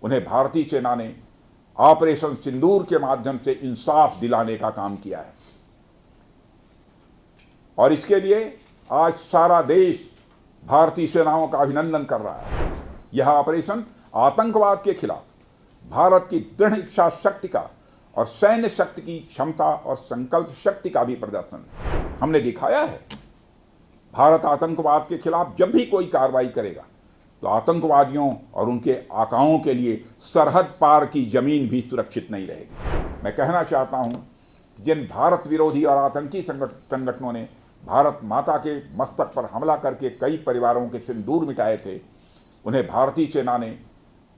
उन्हें भारतीय सेना ने ऑपरेशन सिंदूर के माध्यम से इंसाफ दिलाने का काम किया है और इसके लिए आज सारा देश भारतीय सेनाओं का अभिनंदन कर रहा है। यह ऑपरेशन आतंकवाद के खिलाफ भारत की दृढ़ इच्छा शक्ति का और सैन्य शक्ति की क्षमता और संकल्प शक्ति का भी प्रदर्शन है। हमने दिखाया है भारत आतंकवाद के खिलाफ जब भी कोई कार्रवाई करेगा तो आतंकवादियों और उनके आकाओं के लिए सरहद पार की जमीन भी सुरक्षित नहीं रहेगी। मैं कहना चाहता हूं कि जिन भारत विरोधी और आतंकी संगठनों ने भारत माता के मस्तक पर हमला करके कई परिवारों के सिंदूर मिटाए थे, उन्हें भारतीय सेना ने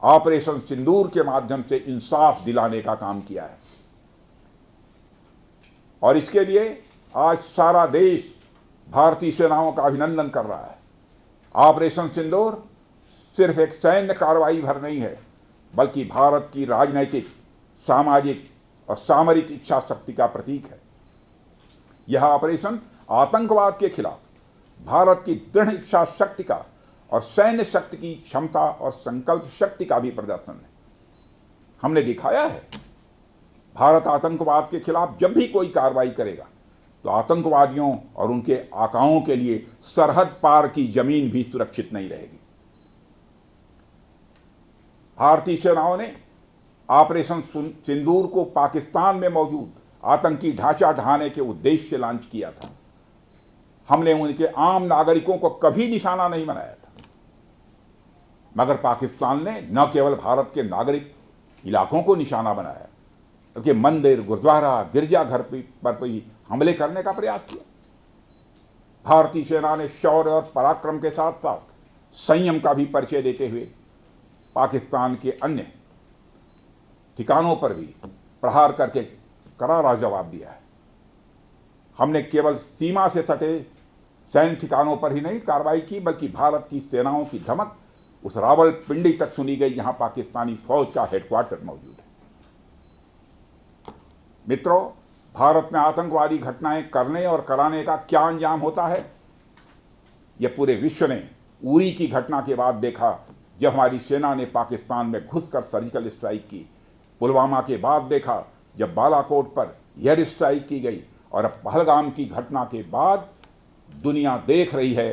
ऑपरेशन सिंदूर के माध्यम से इंसाफ दिलाने का काम किया है और इसके लिए आज सारा देश भारतीय सेनाओं का अभिनंदन कर रहा है। ऑपरेशन सिंदूर सिर्फ एक सैन्य कार्रवाई भर नहीं है, बल्कि भारत की राजनैतिक, सामाजिक और सामरिक इच्छा शक्ति का प्रतीक है। यह ऑपरेशन आतंकवाद के खिलाफ भारत की दृढ़ इच्छा शक्ति का और सैन्य शक्ति की क्षमता और संकल्प शक्ति का भी प्रदर्शन है। हमने दिखाया है भारत आतंकवाद के खिलाफ जब भी कोई कार्रवाई करेगा तो आतंकवादियों और उनके आकाओं के लिए सरहद पार की जमीन भी सुरक्षित नहीं रहेगी। भारतीय सेनाओं ने ऑपरेशन सिंदूर को पाकिस्तान में मौजूद आतंकी ढांचा ढहाने के उद्देश्य से लॉन्च किया था। हमने उनके आम नागरिकों को कभी निशाना नहीं बनाया था, मगर पाकिस्तान ने न केवल भारत के नागरिक इलाकों को निशाना बनाया, बल्कि मंदिर, गुरुद्वारा, गिरजाघर पर भी हमले करने का प्रयास किया। भारतीय सेना ने शौर्य और पराक्रम के साथ साथ संयम का भी परिचय देते हुए पाकिस्तान के अन्य ठिकानों पर भी प्रहार करके करारा जवाब दिया है। हमने केवल सीमा से सटे सैन्य ठिकानों पर ही नहीं कार्रवाई की, बल्कि भारत की सेनाओं की धमक उस रावलपिंडी तक सुनी गई जहां पाकिस्तानी फौज का हेडक्वार्टर मौजूद है। मित्रों, भारत में आतंकवादी घटनाएं करने और कराने का क्या अंजाम होता है, यह पूरे विश्व ने उरी की घटना के बाद देखा, जब हमारी सेना ने पाकिस्तान में घुसकर सर्जिकल स्ट्राइक की। पुलवामा के बाद देखा जब बालाकोट पर एयर स्ट्राइक की गई, और अब पहलगाम की घटना के बाद दुनिया देख रही है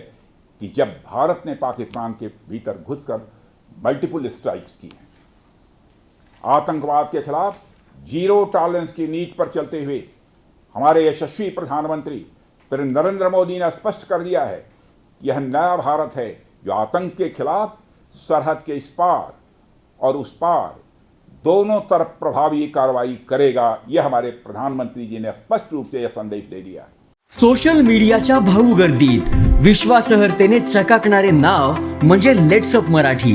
कि जब भारत ने पाकिस्तान के भीतर घुसकर मल्टीपल स्ट्राइक्स की हैं। आतंकवाद के खिलाफ जीरो टॉलरेंस की नीति पर चलते हुए हमारे यशस्वी प्रधानमंत्री नरेंद्र मोदी ने स्पष्ट कर दिया है कि यह नया भारत है जो आतंक के खिलाफ सरहद के इस पार और उस पार दोनों तरफ प्रभावी कार्रवाई करेगा। यह हमारे प्रधानमंत्री जी ने स्पष्ट रूप से यह संदेश दे दिया है। सोशल मीडियाच्या भाऊ गर्दीत विश्वासार्हतेने चकाकणारे नाव म्हणजे लेट्सअप मराठी।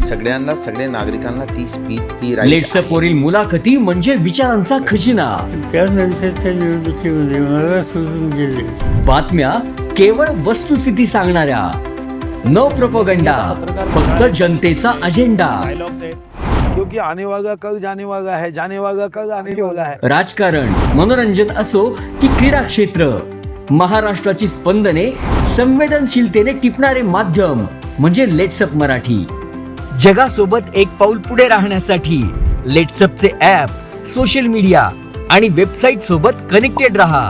सगळ्यांना, सगळ्या नागरिकांना ती स्पीच, ती लेट्सअप वरील मुलाखती म्हणजे विचारांचा खजिना। त्यानंतरच्या निवडणुकीमध्ये मला सोडून गेले। बातम्या केवळ वस्तुस्थिती सांगणाऱ्या, न प्रोपगंडा, फक्त जनतेचा अजेंडा। क्योंकि आने वाला कल जाने वाला है, जाने वाला कल आने वाला है। राजकारण, मनोरंजन असो की क्रीडा क्षेत्र, महाराष्ट्राची स्पंदने संवेदनशीलतेने टिपणारे माध्यम म्हणजे लेट्सअप मराठी। जगासोबत एक पाऊल पुढे राहण्यासाठी लेट्सअपचे ॲप, सोशल मीडिया आणि वेबसाईट सोबत कनेक्टेड रहा।